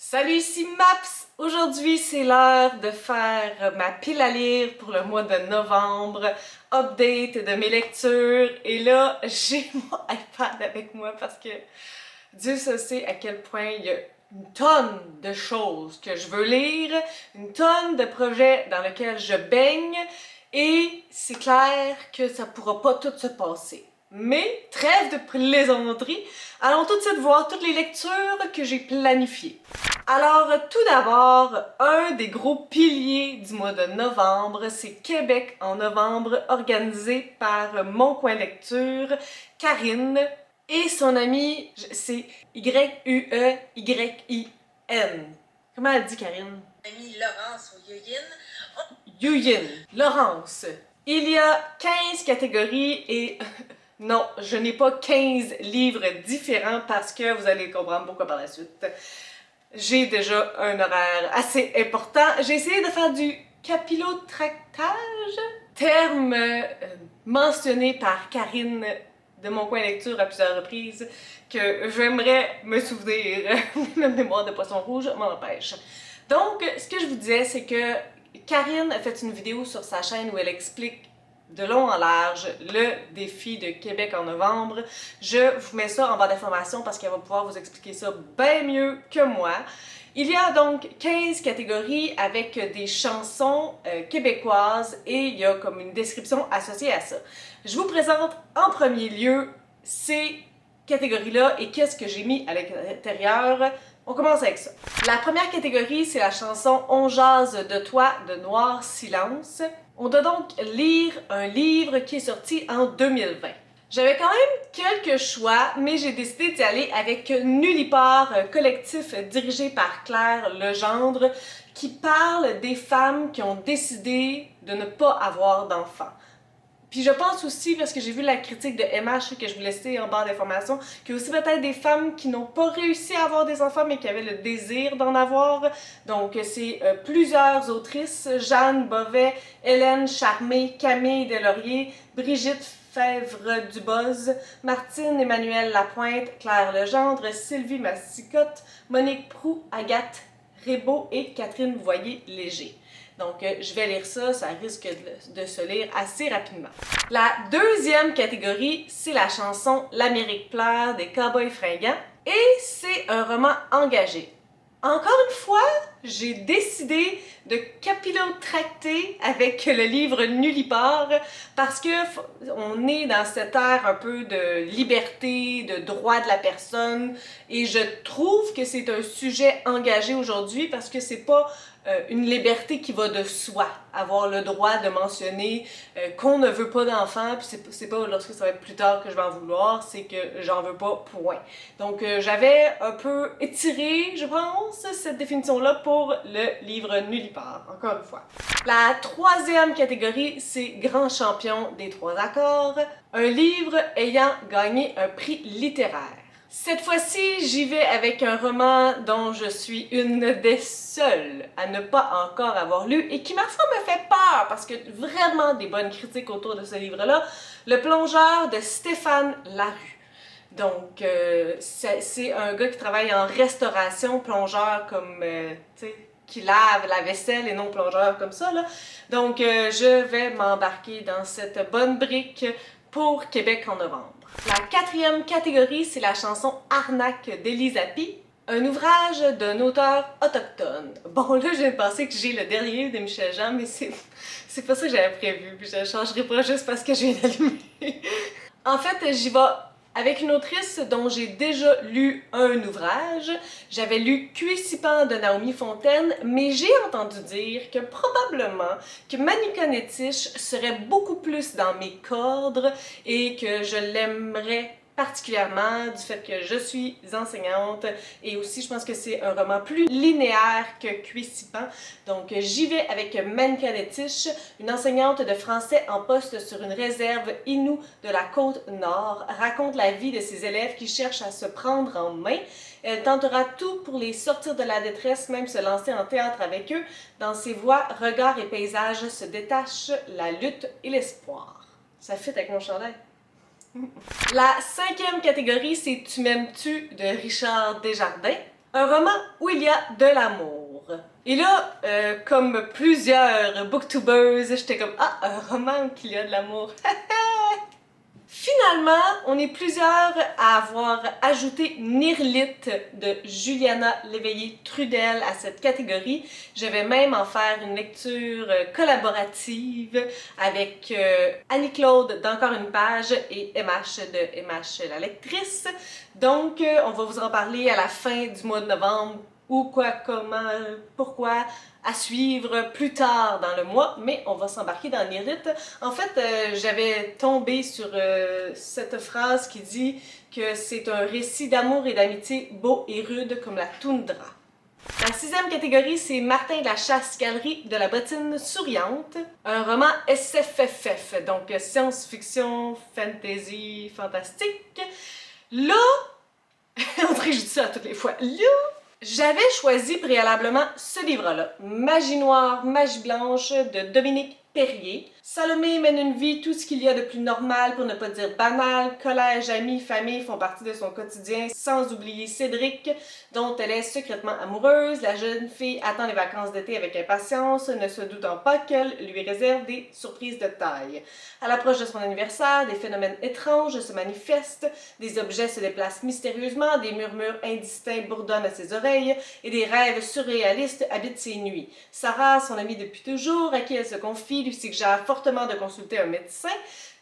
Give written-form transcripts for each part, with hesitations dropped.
Salut, ici Maps! Aujourd'hui, c'est l'heure de faire ma pile à lire pour le mois de novembre, update de mes lectures, et là, j'ai mon iPad avec moi parce que Dieu seul sait à quel point il y a une tonne de choses que je veux lire, une tonne de projets dans lesquels je baigne, et c'est clair que ça pourra pas tout se passer. Mais, trêve de plaisanterie, allons tout de suite voir toutes les lectures que j'ai planifiées. Alors, tout d'abord, un des gros piliers du mois de novembre, c'est Québec en novembre, organisé par Mon Coin Lecture, Karine, et son amie, c'est Y-U-E-Y-I-N. Comment elle dit, Karine? Amie Laurence ou Yuyin. Yuyin. Laurence. Il y a 15 catégories et non, je n'ai pas 15 livres différents parce que vous allez comprendre pourquoi par la suite. J'ai déjà un horaire assez important. J'ai essayé de faire du capillotractage, terme mentionné par Karine de Mon Coin Lecture à plusieurs reprises, que j'aimerais me souvenir. Ma mémoire de poisson rouge m'en empêche. Donc, ce que je vous disais, c'est que Karine a fait une vidéo sur sa chaîne où elle explique de long en large le défi de Québec en novembre. Je vous mets ça en barre d'informations parce qu'elle va pouvoir vous expliquer ça bien mieux que moi. Il y a donc 15 catégories avec des chansons québécoises et il y a comme une description associée à ça. Je vous présente en premier lieu ces catégories-là et qu'est-ce que j'ai mis à l'intérieur. On commence avec ça. La première catégorie, c'est la chanson On jase de toi de Noir Silence. On doit donc lire un livre qui est sorti en 2020. J'avais quand même quelques choix, mais j'ai décidé d'y aller avec Nullipare, collectif dirigé par Claire Legendre, qui parle des femmes qui ont décidé de ne pas avoir d'enfants. Puis je pense aussi, parce que j'ai vu la critique de MH que je vous laissais en barre d'informations, qu'il y a aussi peut-être des femmes qui n'ont pas réussi à avoir des enfants, mais qui avaient le désir d'en avoir. Donc c'est plusieurs autrices, Jeanne Bovet, Hélène Charmé, Camille Deslauriers, Brigitte Fèvre-Dubose, Martine Emmanuelle Lapointe, Claire Legendre, Sylvie Massicotte, Monique Proulx, Agathe Rébeau et Catherine Voyer-Léger. Donc, je vais lire ça, ça risque de se lire assez rapidement. La deuxième catégorie, c'est la chanson L'Amérique pleure des Cowboys fringants et c'est un roman engagé. Encore une fois, j'ai décidé de capillotracter avec le livre Nullipare parce que on est dans cette ère un peu de liberté, de droit de la personne et je trouve que c'est un sujet engagé aujourd'hui parce que c'est pas une liberté qui va de soi, avoir le droit de mentionner qu'on ne veut pas d'enfants, puis c'est pas lorsque ça va être plus tard que je vais en vouloir, c'est que j'en veux pas, point. Donc j'avais un peu étiré, je pense, cette définition-là pour le livre Nullipare, encore une fois. La troisième catégorie, c'est Grand champion des trois accords, un livre ayant gagné un prix littéraire. Cette fois-ci, j'y vais avec un roman dont je suis une des seules à ne pas encore avoir lu et qui, ma foi, me fait peur parce que vraiment des bonnes critiques autour de ce livre-là. Le plongeur de Stéphane Larue. Donc, c'est un gars qui travaille en restauration, plongeur comme, tu sais, qui lave la vaisselle et non plongeur comme ça, là. Donc, je vais m'embarquer dans cette bonne brique pour Québec en novembre. La quatrième catégorie, c'est la chanson Arnaque d'Elisapi, un ouvrage d'un auteur autochtone. Bon, là, je viens de penser que j'ai le dernier de Michel Jean, mais c'est pas ça que j'avais prévu, puis je ne changerai pas juste parce que je viens d'allumer. En fait, j'y vais avec une autrice dont j'ai déjà lu un ouvrage. J'avais lu Cuisipan de Naomi Fontaine, mais j'ai entendu dire que probablement que Maniconetish serait beaucoup plus dans mes cordes et que je l'aimerais particulièrement du fait que je suis enseignante et aussi je pense que c'est un roman plus linéaire que Cuisipan. Donc j'y vais avec Maniconetish, une enseignante de français en poste sur une réserve Innu de la côte nord, raconte la vie de ses élèves qui cherchent à se prendre en main. Elle tentera tout pour les sortir de la détresse, même se lancer en théâtre avec eux. Dans ses voix, regards et paysages se détachent la lutte et l'espoir. Ça fit avec mon chandail. La cinquième catégorie, c'est Tu m'aimes-tu de Richard Desjardins. Un roman où il y a de l'amour. Et là, comme plusieurs booktubers, j'étais comme « Ah, un roman où il y a de l'amour! » Finalement, on est plusieurs à avoir ajouté Nirlit de Juliana Léveillé-Trudel à cette catégorie. Je vais même en faire une lecture collaborative avec Annie-Claude d'Encore une page et MH de MH la lectrice. Donc, on va vous en parler à la fin du mois de novembre. Où, quoi, comment, pourquoi, à suivre plus tard dans le mois, mais on va s'embarquer dans Nirlit. En fait, j'avais tombé sur cette phrase qui dit que c'est un récit d'amour et d'amitié beau et rude comme la toundra. La sixième catégorie, c'est Martin de la Chasse-Galerie de la bottine souriante, un roman SFFF, donc science-fiction, fantasy, fantastique. Là, on dirait que je dis ça à toutes les fois, là, j'avais choisi préalablement ce livre-là, Magie noire, magie blanche de Dominique Perrier. Salomé mène une vie, tout ce qu'il y a de plus normal, pour ne pas dire banal. Collège, amis, famille font partie de son quotidien, sans oublier Cédric, dont elle est secrètement amoureuse. La jeune fille attend les vacances d'été avec impatience, ne se doutant pas qu'elle lui réserve des surprises de taille. À l'approche de son anniversaire, des phénomènes étranges se manifestent, des objets se déplacent mystérieusement, des murmures indistincts bourdonnent à ses oreilles, et des rêves surréalistes habitent ses nuits. Sarah, son amie depuis toujours, à qui elle se confie, lui suggère fortement de consulter un médecin.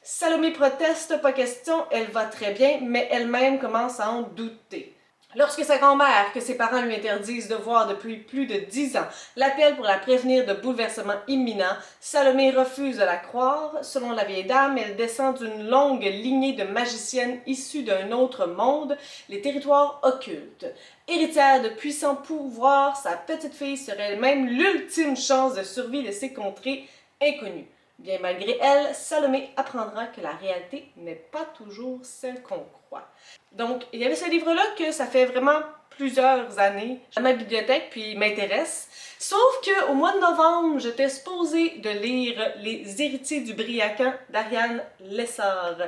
Salomé proteste, pas question, elle va très bien, mais elle-même commence à en douter. Lorsque sa grand-mère, que ses parents lui interdisent de voir depuis plus de 10 ans, l'appelle pour la prévenir de bouleversements imminents, Salomé refuse de la croire. Selon la vieille dame, elle descend d'une longue lignée de magiciennes issues d'un autre monde, les territoires occultes. Héritière de puissants pouvoirs, sa petite fille serait même l'ultime chance de survie de ces contrées inconnues. Bien malgré elle, Salomé apprendra que la réalité n'est pas toujours celle qu'on croit. Donc, il y avait ce livre-là que ça fait vraiment plusieurs années à ma bibliothèque, puis il m'intéresse. Sauf qu'au mois de novembre, j'étais supposée de lire Les Héritiers du Briacan d'Ariane Lessard,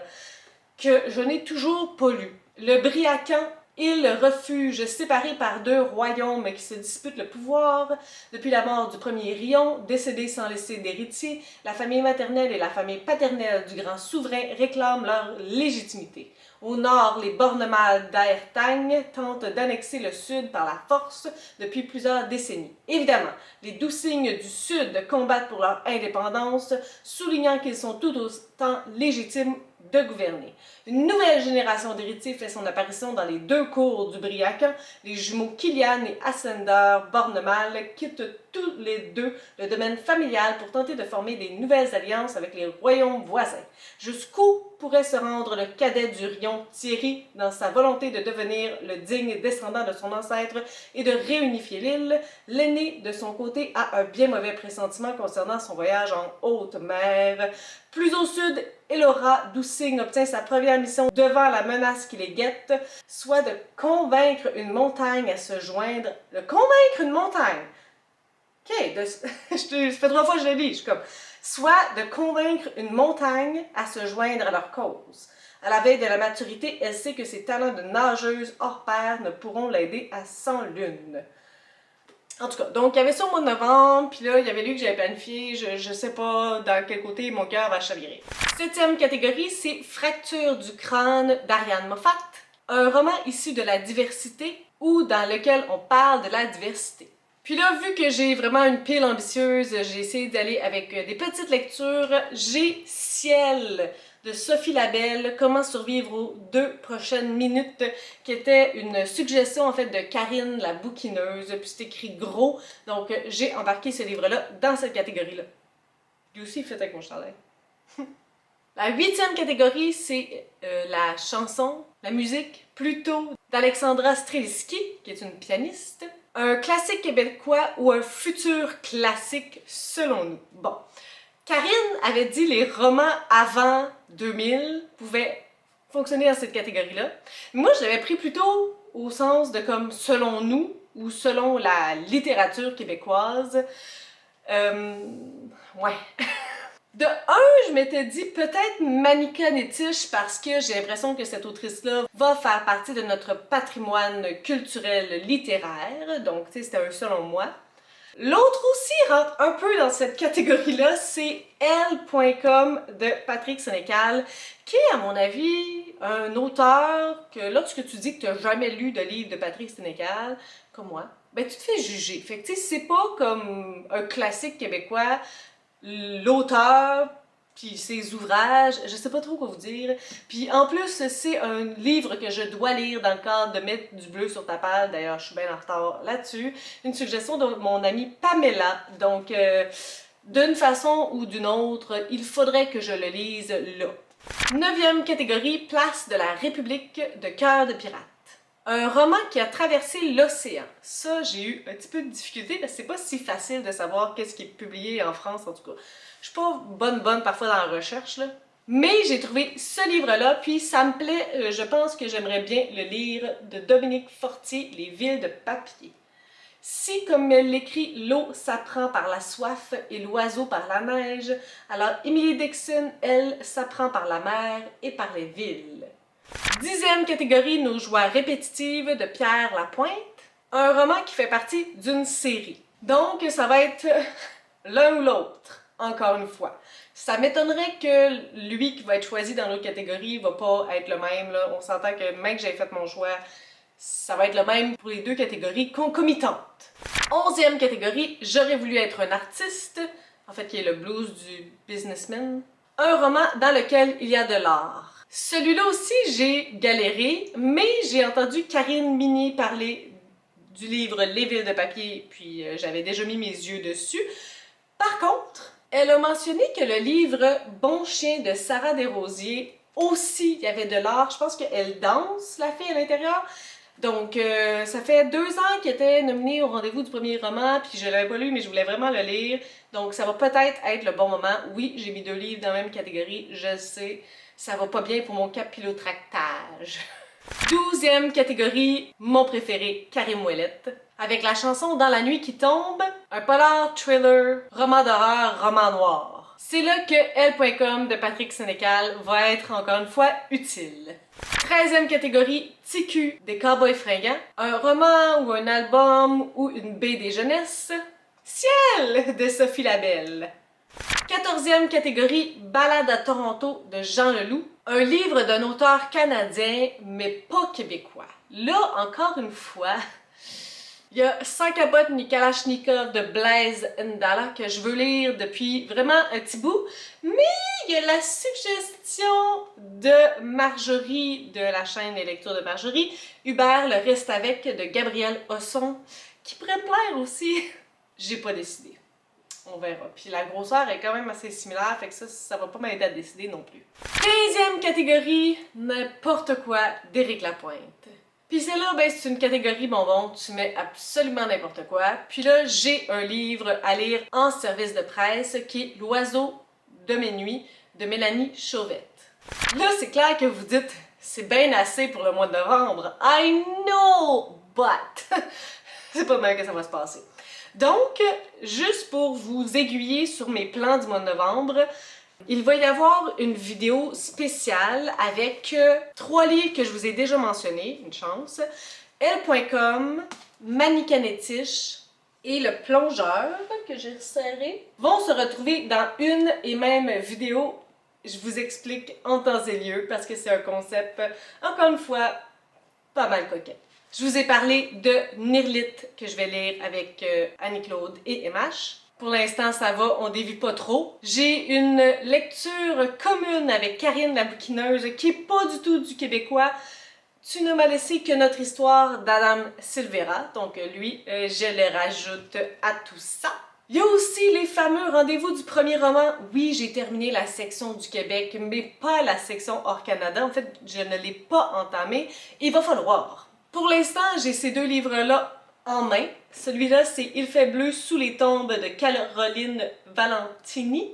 que je n'ai toujours pas lu. Le Briacan, île refuge séparée par deux royaumes qui se disputent le pouvoir. Depuis la mort du premier Rion, décédé sans laisser d'héritier, la famille maternelle et la famille paternelle du grand souverain réclament leur légitimité. Au nord, les Bornemals d'Aertang tentent d'annexer le sud par la force depuis plusieurs décennies. Évidemment, les Doucignes du sud combattent pour leur indépendance, soulignant qu'ils sont tout autant légitimes de gouverner. Une nouvelle génération d'héritiers fait son apparition dans les deux cours du Briacan. Les jumeaux Kilian et Ascender Bornemal quittent tous les deux le domaine familial pour tenter de former des nouvelles alliances avec les royaumes voisins. Jusqu'où pourrait se rendre le cadet du Rion, Thierry, dans sa volonté de devenir le digne descendant de son ancêtre et de réunifier l'île. L'aîné, de son côté, a un bien mauvais pressentiment concernant son voyage en haute mer. Plus au sud, Elora Doucigne obtient sa première mission devant la menace qui les guette, soit de convaincre une montagne à se joindre. De convaincre une montagne! Ok, ça fait 3 fois que je le lis, je suis comme... Soit de convaincre une montagne à se joindre à leur cause. À la veille de la maturité, elle sait que ses talents de nageuse hors pair ne pourront l'aider à 100 lunes. En tout cas, donc il y avait ça au mois de novembre, puis là, il y avait lui que j'avais planifié, je sais pas dans quel côté mon cœur va chavirer. Septième catégorie, c'est Fracture du crâne d'Ariane Moffat, un roman issu de la diversité ou dans lequel on parle de la diversité. Puis là, vu que j'ai vraiment une pile ambitieuse, j'ai essayé d'aller avec des petites lectures. J'ai Ciel de Sophie Labelle, Comment survivre aux 2 prochaines minutes, qui était une suggestion en fait de Karine la bouquineuse, puis c'est écrit gros, donc j'ai embarqué ce livre-là dans cette catégorie-là. Lui aussi, il fait avec mon chandail. La 8e catégorie, c'est la chanson, la musique, plutôt d'Alexandra Streliski, qui est une pianiste. Un classique québécois ou un futur classique selon nous. Bon, Karine avait dit les romans avant 2000 pouvaient fonctionner dans cette catégorie-là. Moi, je l'avais pris plutôt au sens de comme selon nous ou selon la littérature québécoise. Ouais. De un, je m'étais dit peut-être Manika Netish parce que j'ai l'impression que cette autrice-là va faire partie de notre patrimoine culturel littéraire, donc tu sais, c'était un selon moi. L'autre aussi rentre un peu dans cette catégorie-là, c'est Elle.com de Patrick Sénécal, qui est, à mon avis, un auteur que lorsque tu dis que tu n'as jamais lu de livre de Patrick Sénécal, comme moi, ben tu te fais juger. Fait que tu sais, c'est pas comme un classique québécois, l'auteur, puis ses ouvrages, je sais pas trop quoi vous dire. Puis en plus, c'est un livre que je dois lire dans le cadre de mettre du bleu sur ta page. D'ailleurs, je suis bien en retard là-dessus. Une suggestion de mon amie Pamela. Donc, d'une façon ou d'une autre, il faudrait que je le lise là. 9e catégorie, Place de la République de Cœur de Pirate. Un roman qui a traversé l'océan. Ça, j'ai eu un petit peu de difficulté parce que c'est pas si facile de savoir qu'est-ce qui est publié en France, en tout cas. Je suis pas bonne parfois dans la recherche, là. Mais j'ai trouvé ce livre-là, puis ça me plaît, je pense que j'aimerais bien le lire, de Dominique Fortier, Les villes de papier. Si, comme elle l'écrit, l'eau s'apprend par la soif et l'oiseau par la neige, alors Emily Dixon, elle, s'apprend par la mer et par les villes. 10e catégorie, Nos joies répétitives de Pierre Lapointe. Un roman qui fait partie d'une série. Donc, ça va être l'un ou l'autre, encore une fois. Ça m'étonnerait que lui qui va être choisi dans l'autre catégorie va pas être le même. Là. On s'entend que même que j'ai fait mon choix, ça va être le même pour les deux catégories concomitantes. 11e catégorie, J'aurais voulu être un artiste, en fait qui est le blues du businessman. Un roman dans lequel il y a de l'art. Celui-là aussi, j'ai galéré, mais j'ai entendu Karine Minier parler du livre Les villes de papier, puis j'avais déjà mis mes yeux dessus. Par contre, elle a mentionné que le livre Bon chien de Sarah Desrosiers, aussi, il y avait de l'art. Je pense qu'elle danse, la fille, à l'intérieur. Donc, ça fait 2 ans qu'elle était nominée au rendez-vous du premier roman, puis je l'avais pas lu, mais je voulais vraiment le lire. Donc, ça va peut-être être le bon moment. Oui, j'ai mis 2 livres dans la même catégorie, je sais. Ça va pas bien pour mon capillotractage. 12e catégorie, mon préféré, Karim Ouellette. Avec la chanson Dans la nuit qui tombe, un polar, thriller, roman d'horreur, roman noir. C'est là que Elle.com de Patrick Sénécal va être encore une fois utile. 13e catégorie, TQ des Cowboys fringants. Un roman ou un album ou une BD jeunesse. Ciel de Sophie Labelle. 14e catégorie, Balade à Toronto de Jean Leloup. Un livre d'un auteur canadien, mais pas québécois. Là, encore une fois, il y a Sans capote ni Kalachnikov de Blaise Ndala que je veux lire depuis vraiment un petit bout. Mais il y a la suggestion de Marjorie, de la chaîne Les Lectures de Marjorie, Hubert le reste avec de Gabriel Hosson, qui pourrait me plaire aussi. J'ai pas décidé. On verra. Puis la grosseur est quand même assez similaire, fait que ça va pas m'aider à décider non plus. 15e catégorie, n'importe quoi d'Éric Lapointe. Puis celle-là, ben c'est une catégorie bonbon, tu mets absolument n'importe quoi. Puis là, j'ai un livre à lire en service de presse qui est L'oiseau de mes nuits de Mélanie Chauvette. Là, c'est clair que vous dites, c'est bien assez pour le mois de novembre. I know, but c'est pas mal que ça va se passer. Donc, juste pour vous aiguiller sur mes plans du mois de novembre, il va y avoir une vidéo spéciale avec 3 livres que je vous ai déjà mentionnés, une chance. Elle.com, Manika Netish et Le Plongeur, que j'ai resserré, vont se retrouver dans une et même vidéo. Je vous explique en temps et lieu parce que c'est un concept, encore une fois, pas mal coquin. Je vous ai parlé de Nirlith que je vais lire avec Annie-Claude et MH. Pour l'instant, ça va, on dévie pas trop. J'ai une lecture commune avec Karine la bouquineuse qui est pas du tout du québécois. Tu ne m'as laissé que notre histoire d'Adam Silvera. Donc lui, je le rajoute à tout ça. Il y a aussi les fameux rendez-vous du premier roman. Oui, j'ai terminé la section du Québec, mais pas la section hors Canada. En fait, je ne l'ai pas entamée. Il va falloir. Pour l'instant, j'ai ces 2 livres-là en main. Celui-là, c'est Il fait bleu sous les tombes de Caroline Valentini.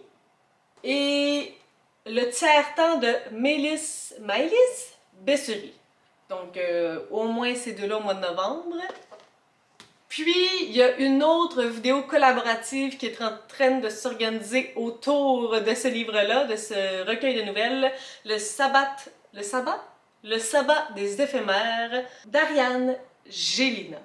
Et Le tiers-temps de Maëlys Bessery. Donc, au moins ces 2-là au mois de novembre. Puis, il y a une autre vidéo collaborative qui est en train de s'organiser autour de ce livre-là, de ce recueil de nouvelles, le sabbat des éphémères, d'Ariane Gélina.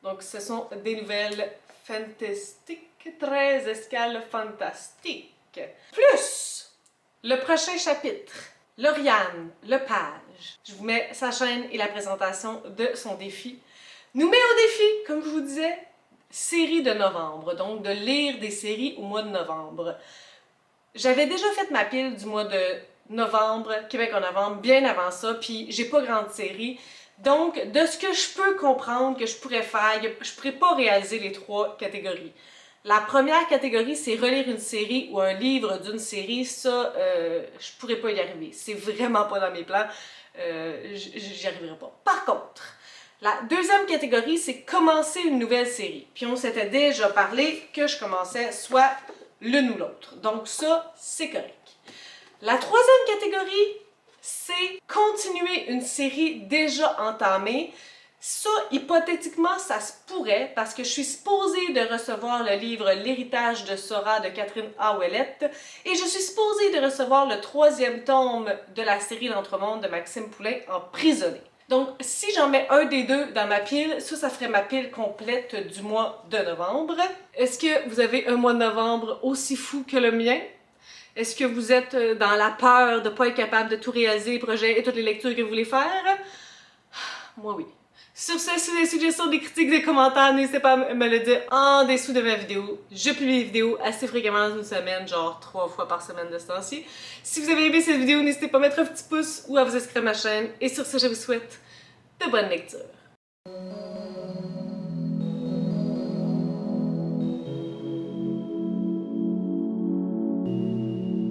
Donc, ce sont des nouvelles fantastiques, très escales fantastiques. Plus, le prochain chapitre, Lauriane Lepage. Je vous mets sa chaîne et la présentation de son défi. Nous met au défi, comme je vous disais, série de novembre, donc de lire des séries au mois de novembre. J'avais déjà fait ma pile du mois de novembre, Québec en novembre, bien avant ça, puis j'ai pas grande série. Donc, de ce que je peux comprendre que je pourrais faire, je pourrais pas réaliser les 3 catégories. La première catégorie, c'est relire une série ou un livre d'une série. Ça, je pourrais pas y arriver. C'est vraiment pas dans mes plans. J'y arriverai pas. Par contre, la deuxième catégorie, c'est commencer une nouvelle série. Puis on s'était déjà parlé que je commençais soit l'une ou l'autre. Donc ça, c'est correct. La troisième catégorie, c'est continuer une série déjà entamée. Ça, hypothétiquement, ça se pourrait parce que je suis supposée de recevoir le livre L'héritage de Sora de Catherine A. Ouellette et je suis supposée de recevoir le 3e tome de la série L'Entremonde de Maxime Poulain Emprisonné. Donc, si j'en mets un des deux dans ma pile, ça ferait ma pile complète du mois de novembre. Est-ce que vous avez un mois de novembre aussi fou que le mien? Est-ce que vous êtes dans la peur de ne pas être capable de tout réaliser, les projets et toutes les lectures que vous voulez faire? Moi, oui. Sur ce, si vous avez des suggestions, des critiques, des commentaires, n'hésitez pas à me le dire en dessous de ma vidéo. Je publie des vidéos assez fréquemment dans une semaine, genre 3 fois par semaine de ce temps-ci. Si vous avez aimé cette vidéo, n'hésitez pas à mettre un petit pouce ou à vous inscrire à ma chaîne. Et sur ce, je vous souhaite de bonnes lectures.